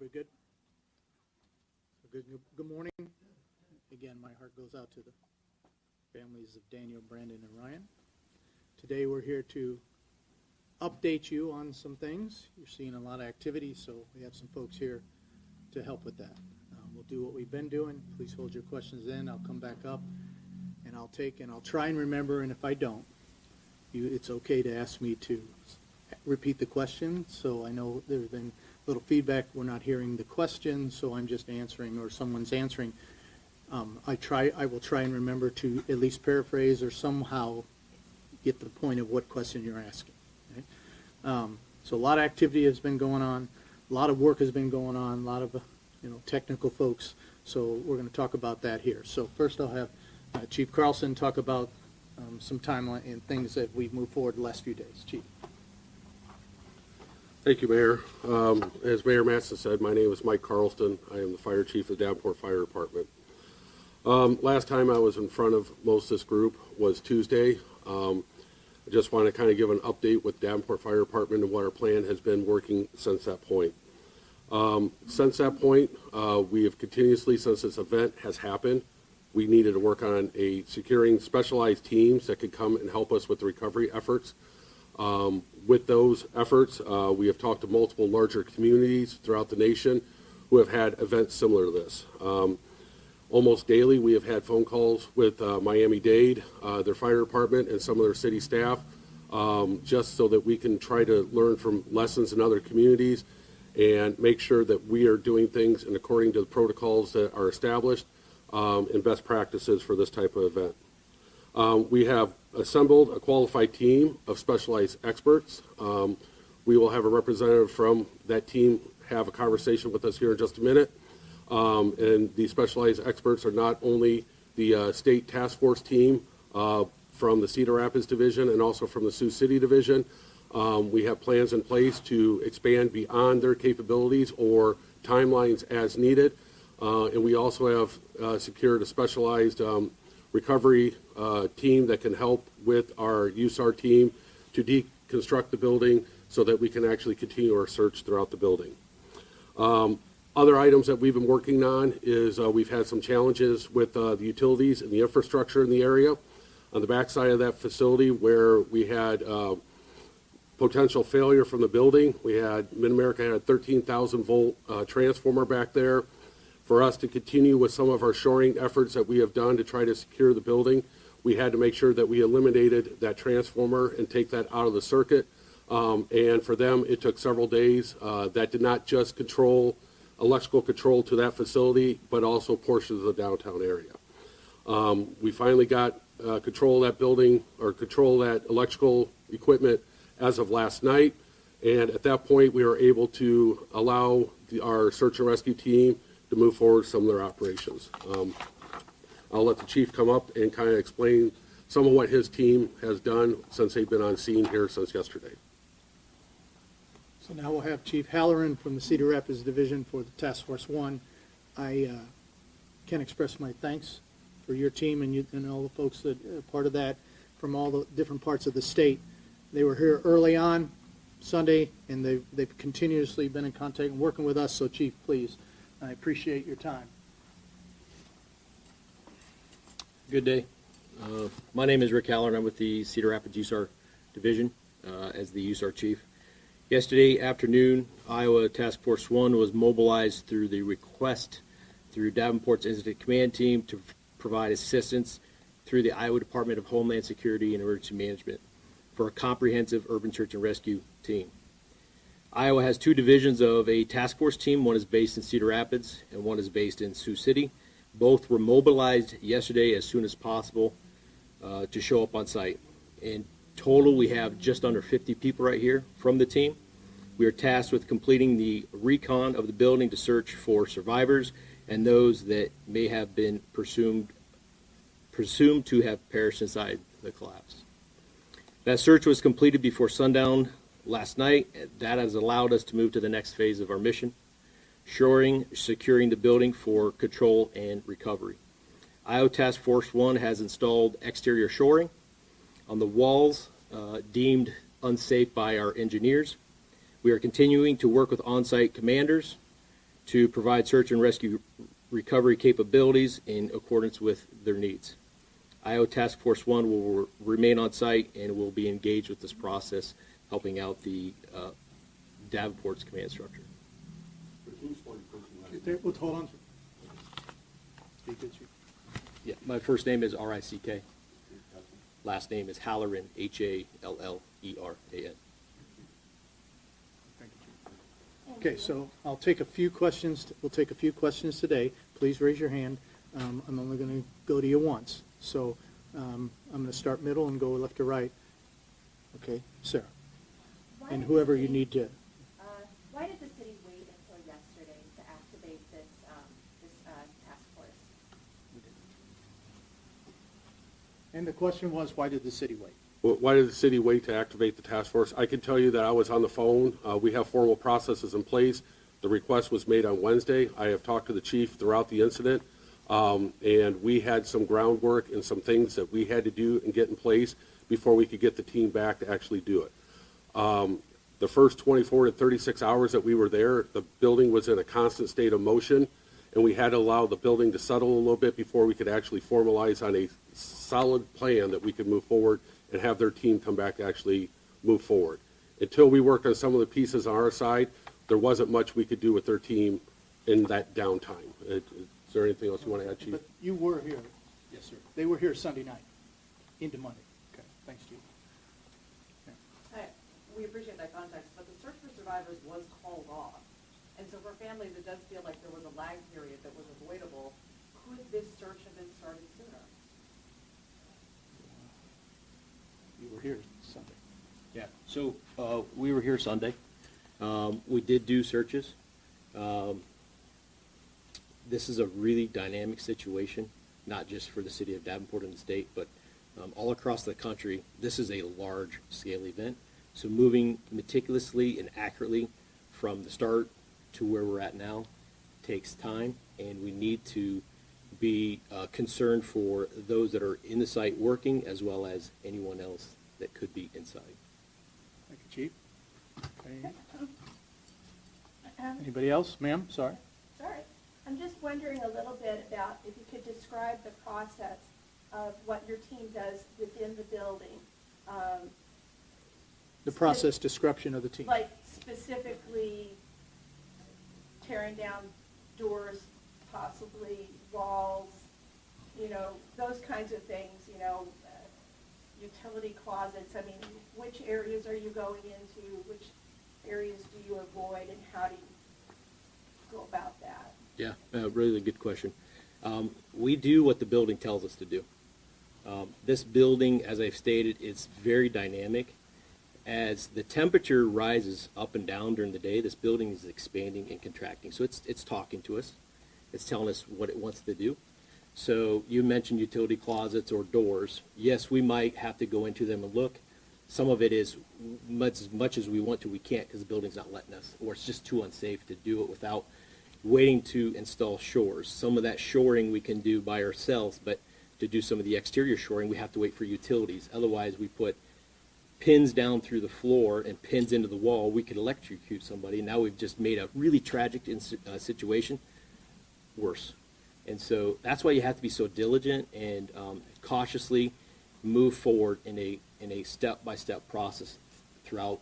Everybody good? Good morning. Again, my heart goes out to the families of Daniel, Brandon, and Ryan. Today we're here to update you on some things. You're seeing a lot of activity, so we have some folks here to help with that. We'll do what we've been doing. Please hold your questions in. I'll come back up, and I'll try and remember, and if I don't, it's okay to ask me to repeat the question, so I know there's been little feedback. We're not hearing the question, so I'm just answering, or someone's answering. I will try and remember to at least paraphrase or somehow get to the point of what question you're asking. Okay? So a lot of activity has been going on, a lot of work has been going on, a lot of technical folks. So we're going to talk about that here. So first, I'll have Chief Carlson talk about some timeline and things that we've moved forward the last few days. Chief. Thank you, Mayor. As Mayor Matson said, my name is Mike Carlston. I am the Fire Chief of the Davenport Fire Department. Last time I was in front of most of this group was Tuesday. I just want to kind of give an update with Davenport Fire Department and what our plan has been working since that point. Since that point, we have continuously, since this event has happened, we needed to work on securing specialized teams that could come and help us with the recovery efforts. With those efforts, we have talked to multiple larger communities throughout the nation who have had events similar to this. Almost daily, we have had phone calls with Miami-Dade, their fire department, and some of their city staff, just so that we can try to learn from lessons in other communities and make sure that we are doing things and according to the protocols that are established and best practices for this type of event. We have assembled a qualified team of specialized experts. We will have a representative from that team have a conversation with us here in just a minute. And these specialized experts are not only the state task force team from the Cedar Rapids Division and also from the Sioux City Division. We have plans in place to expand beyond their capabilities or timelines as needed. And we also have secured a specialized recovery team that can help with our USAR team to deconstruct the building so that we can actually continue our search throughout the building. Other items that we've been working on is we've had some challenges with the utilities and the infrastructure in the area. On the backside of that facility where we had potential failure from the building, Mid-America had a 13,000 volt transformer back there. For us to continue with some of our shoring efforts that we have done to try to secure the building, we had to make sure that we eliminated that transformer and take that out of the circuit. And for them, it took several days. That did not just control electrical control to that facility, but also portions of the downtown area. We finally got control of that building, or control of that electrical equipment as of last night. And at that point, we were able to allow our search and rescue team to move forward some of their operations. I'll let the chief come up and kind of explain some of what his team has done since they've been on scene here since yesterday. So now we'll have Chief Halloran from the Cedar Rapids Division for the Task Force 1. I can express my thanks for your team and all the folks that are part of that from all the different parts of the state. They were here early on Sunday, and they've continuously been in contact and working with us, so Chief, please. I appreciate your time. Good day. My name is Rick Haller, and I'm with the Cedar Rapids USAR Division as the USAR Chief. Yesterday afternoon, Iowa Task Force 1 was mobilized through the request through Davenport's Incident Command Team to provide assistance through the Iowa Department of Homeland Security and Emergency Management for a comprehensive urban search and rescue team. Iowa has two divisions of a task force team. One is based in Cedar Rapids and one is based in Sioux City. Both were mobilized yesterday as soon as possible to show up on site. In total, we have just under 50 people right here from the team. We are tasked with completing the recon of the building to search for survivors and those that may have been presumed to have perished inside the collapse. That search was completed before sundown last night. That has allowed us to move to the next phase of our mission, securing the building for control and recovery. Iowa Task Force 1 has installed exterior shoring on the walls deemed unsafe by our engineers. We are continuing to work with on-site commanders to provide search and rescue recovery capabilities in accordance with their needs. IO Task Force 1 will remain on site and will be engaged with this process, helping out the Davenport's command structure. Well, hold on. Speak good, Chief. Yeah, my first name is R-I-C-K. Last name is Halloran, Halleran. Thank you, Chief. Okay, so I'll take a few questions. We'll take a few questions today. Please raise your hand. I'm only going to go to you once. So I'm going to start middle and go left to right. Okay, Sarah. And whoever you need to. Why did the city wait until yesterday to activate this task force? And the question was, why did the city wait? Why did the city wait to activate the task force? I can tell you that I was on the phone. We have formal processes in place. The request was made on Wednesday. I have talked to the chief throughout the incident, and we had some groundwork and some things that we had to do and get in place before we could get the team back to actually do it. The first 24 to 36 hours that we were there, the building was in a constant state of motion, and we had to allow the building to settle a little bit before we could actually formalize on a solid plan that we could move forward and have their team come back to actually move forward. Until we worked on some of the pieces on our side, there wasn't much we could do with their team in that downtime. Is there anything else you want to add, Chief? But you were here. Yes, sir. They were here Sunday night into Monday. Okay, thanks, Chief. We appreciate that context, but the search for survivors was called off. And so for families, it does feel like there was a lag period that was avoidable. Could this search have been started sooner? You were here Sunday. Yeah, so we were here Sunday. We did do searches. This is a really dynamic situation, not just for the city of Davenport and the state, but all across the country. This is a large-scale event. So moving meticulously and accurately from the start to where we're at now takes time, and we need to be concerned for those that are in the site working as well as anyone else that could be inside. Thank you, Chief. Okay. Anybody else? Ma'am, sorry. Sorry. I'm just wondering a little bit about if you could describe the process of what your team does within the building. The process description of the team. Like specifically tearing down doors, possibly walls, those kinds of things, utility closets. I mean, which areas are you going into? Which areas do you avoid, and how do you go about that? Yeah, really good question. We do what the building tells us to do. This building, as I've stated, is very dynamic. As the temperature rises up and down during the day, this building is expanding and contracting. So it's talking to us. It's telling us what it wants to do. So you mentioned utility closets or doors. Yes, we might have to go into them and look. Some of it is as much as we want to, we can't because the building's not letting us, or it's just too unsafe to do it without waiting to install shores. Some of that shoring we can do by ourselves, but to do some of the exterior shoring, we have to wait for utilities. Otherwise, we put pins down through the floor and pins into the wall. We could electrocute somebody. Now we've just made a really tragic situation worse. And so that's why you have to be so diligent and cautiously move forward in a step-by-step process throughout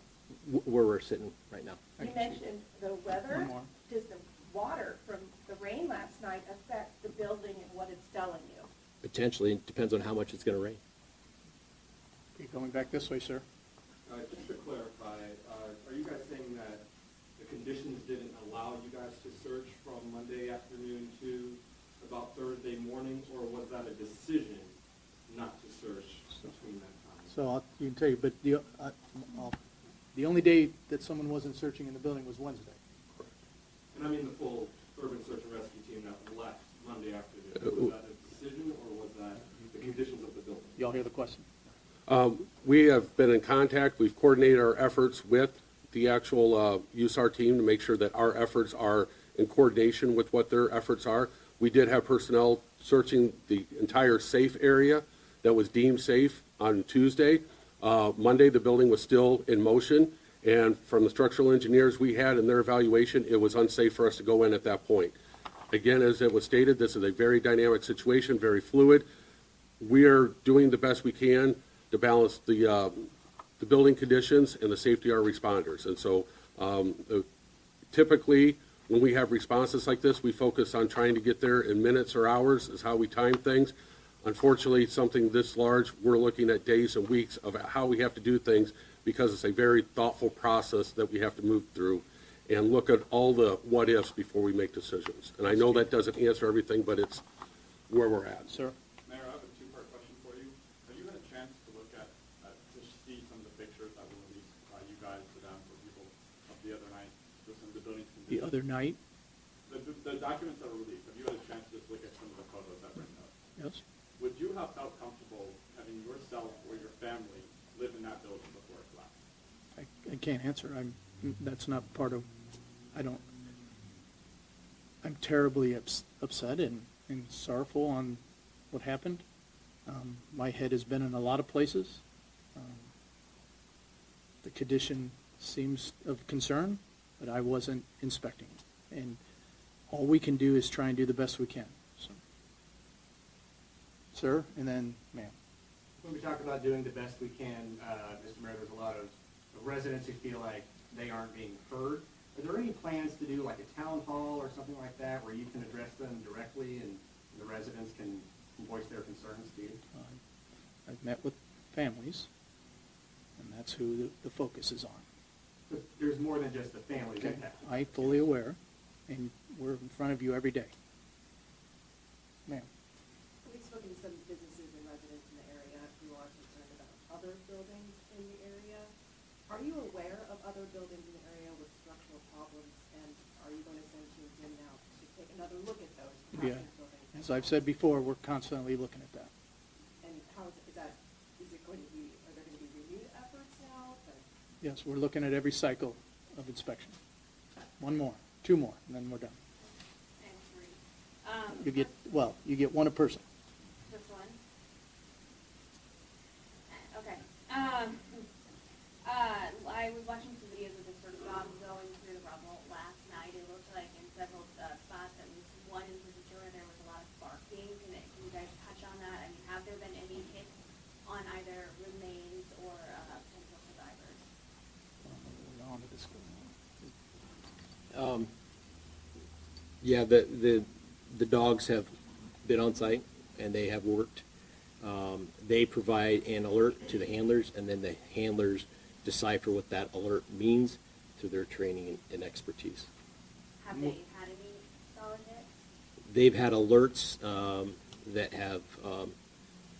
where we're sitting right now. You mentioned the weather. One more. Does the water from the rain last night affect the building and what it's telling you? Potentially, it depends on how much it's going to rain. Okay, going back this way, sir. Just to clarify, are you guys saying that the conditions didn't allow you guys to search from Monday afternoon to about Thursday morning, or was that a decision not to search between that time? So you can tell you, but the only day that someone wasn't searching in the building was Wednesday. And I mean the full urban search and rescue team that left Monday afternoon. Was that a decision, or was that the conditions of the building? Y'all hear the question? We have been in contact. We've coordinated our efforts with the actual USAR team to make sure that our efforts are in coordination with what their efforts are. We did have personnel searching the entire safe area that was deemed safe on Tuesday. Monday, the building was still in motion, And from the structural engineers we had in their evaluation, it was unsafe for us to go in at that point. Again, as it was stated, this is a very dynamic situation, very fluid. We are doing the best we can to balance the building conditions and the safety of our responders. And so typically, when we have responses like this, we focus on trying to get there in minutes or hours is how we time things. Unfortunately, something this large, we're looking at days and weeks of how we have to do things because it's a very thoughtful process that we have to move through and look at all the what-ifs before we make decisions. And I know that doesn't answer everything, but it's where we're at. Sir? Mayor, I have a two-part question for you. Have you had a chance to look at, to see some of the pictures that were released by you guys to them for people of the other night, with some of the building conditions? The other night? The documents that were released, have you had a chance to just look at some of the photos that were up? Yes. Would you have felt comfortable having yourself or your family live in that building before it collapsed? I can't answer. That's not part of, I'm terribly upset and sorrowful on what happened. My head has been in a lot of places. The condition seems of concern, but I wasn't inspecting it. And all we can do is try and do the best we can. So. Sir, and then ma'am. When we talk about doing the best we can, Mr. Mayor, there's a lot of residents who feel like they aren't being heard. Are there any plans to do like a town hall or something like that where you can address them directly and the residents can voice their concerns to you? I've met with families, and that's who the focus is on. But there's more than just the families Okay, impacted. I'm fully aware, and we're in front of you every day. Ma'am, We've spoken to some businesses and residents in the area who are concerned about other buildings in the area. Are you aware of other buildings in the area with structural problems, and are you going to send teams in now to take another look at those Yeah. buildings? as I've said before, we're constantly looking at that. And how is it going to be, are there going to be renewed efforts now? Yes, we're looking at every cycle of inspection. One more, two more, and then we're done. And three. You get one a person. Just one? Okay. I was watching some videos of this sort of dog going through the rubble last night. It looked like in several spots, at least one in particular, there was a lot of barking. Can you guys touch on that? I mean, have there been any hits on either remains or potential survivors? On to this. Yeah, the dogs have been on site and they have worked. They provide an alert to the handlers, and then the handlers decipher what that alert means through their training and expertise. Have they had any solid hits? They've had alerts that have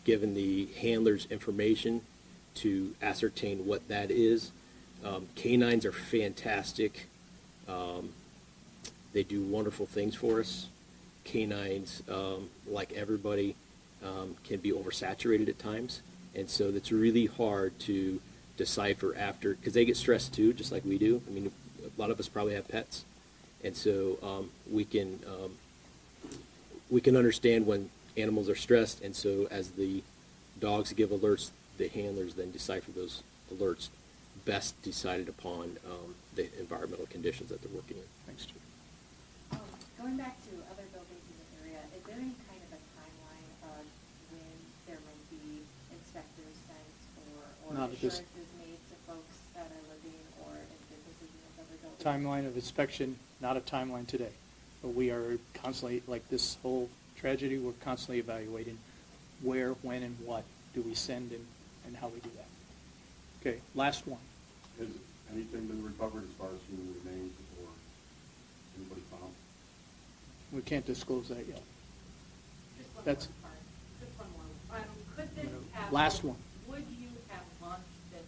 given the handlers information to ascertain what that is. Canines are fantastic. They do wonderful things for us. Canines, like everybody, can be oversaturated at times, and so it's really hard to decipher after, because they get stressed too, just like we do. I mean, a lot of us probably have pets, and so we can understand when animals are stressed, and so as the dogs give alerts, the handlers then decipher those alerts best decided upon the environmental conditions that they're working in. Thanks, Chief. Going back to other buildings in the area, is there any kind of a timeline of when there might be inspectors sent or Not at this- assurances made to folks that are living or in businesses in those other buildings? Timeline of inspection, not a timeline today. But we are constantly, like this whole tragedy, we're constantly evaluating where, when, and what do we send and how we do that. Okay, last one. Has anything been recovered as far as human remains or anybody found? We can't disclose that yet. Just one That's- more part. Just one more. Could this have? Last one. Would you have launched this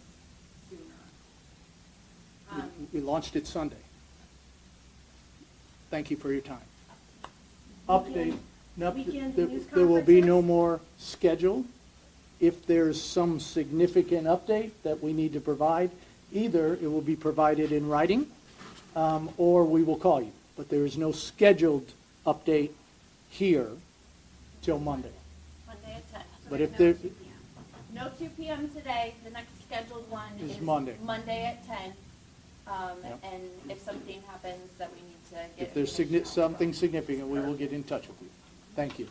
sooner? We launched it Sunday. Thank you for your time. Update. No, Weekend there- news there will be no conferences? more scheduled. If there's some significant update that we need to provide, either it will be provided in writing, or we will call you. But there is no scheduled update here till Monday. Monday at 10. So But there's if no there- 2 p.m. No 2 p.m. today. The next scheduled one Is is Monday. Monday at 10. Yeah. And if something happens that we need to get. If there's information out. something significant, we will get in touch with you. Thank you.